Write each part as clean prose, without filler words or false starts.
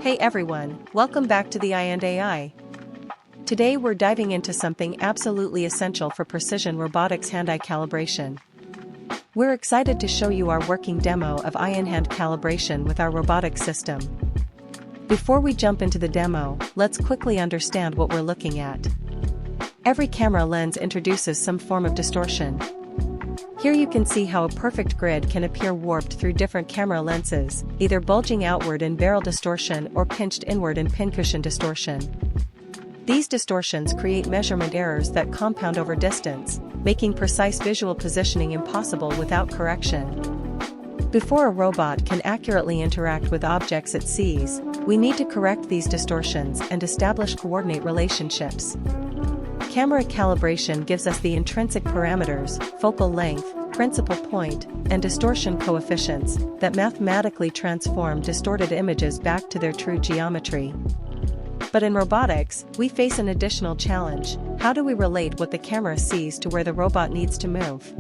Hey everyone, welcome back to the I&AI. Today we're diving into something absolutely essential for precision robotics hand-eye calibration. We're excited to show you our working demo of eye-in-hand calibration with our robotic system. Before we jump into the demo, let's quickly understand what we're looking at. Every camera lens introduces some form of distortion. Here you can see how a perfect grid can appear warped through different camera lenses, either bulging outward in barrel distortion or pinched inward in pincushion distortion. These distortions create measurement errors that compound over distance, making precise visual positioning impossible without correction. Before a robot can accurately interact with objects it sees, we need to correct these distortions and establish coordinate relationships. Camera calibration gives us the intrinsic parameters, focal length, principal point, and distortion coefficients that mathematically transform distorted images back to their true geometry. But in robotics, we face an additional challenge: how do we relate what the camera sees to where the robot needs to move?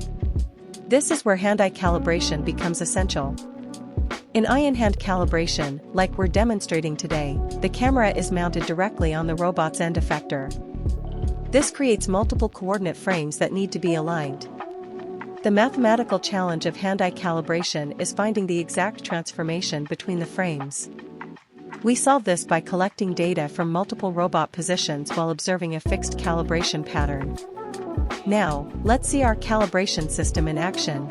This is where hand-eye calibration becomes essential. In eye-in-hand calibration, like we're demonstrating today, the camera is mounted directly on the robot's end effector. This creates multiple coordinate frames that need to be aligned. The mathematical challenge of hand-eye calibration is finding the exact transformation between the frames. We solve this by collecting data from multiple robot positions while observing a fixed calibration pattern. Now, let's see our calibration system in action.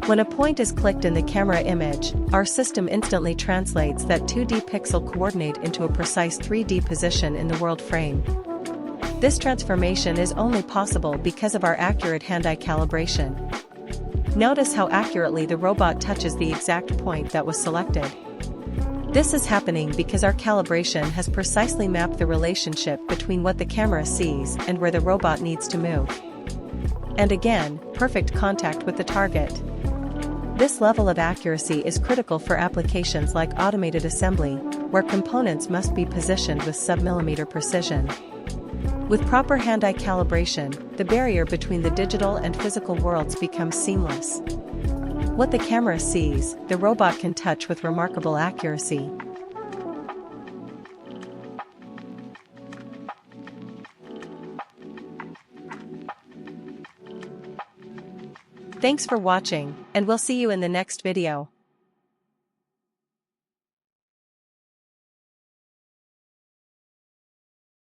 When a point is clicked in the camera image, our system instantly translates that 2D pixel coordinate into a precise 3D position in the world frame. This transformation is only possible because of our accurate hand-eye calibration. Notice how accurately the robot touches the exact point that was selected. This is happening because our calibration has precisely mapped the relationship between what the camera sees and where the robot needs to move. And again, perfect contact with the target. This level of accuracy is critical for applications like automated assembly, where components must be positioned with sub-millimeter precision. With proper hand-eye calibration, the barrier between the digital and physical worlds becomes seamless. What the camera sees, the robot can touch with remarkable accuracy. Thanks for watching, and we'll see you in the next video.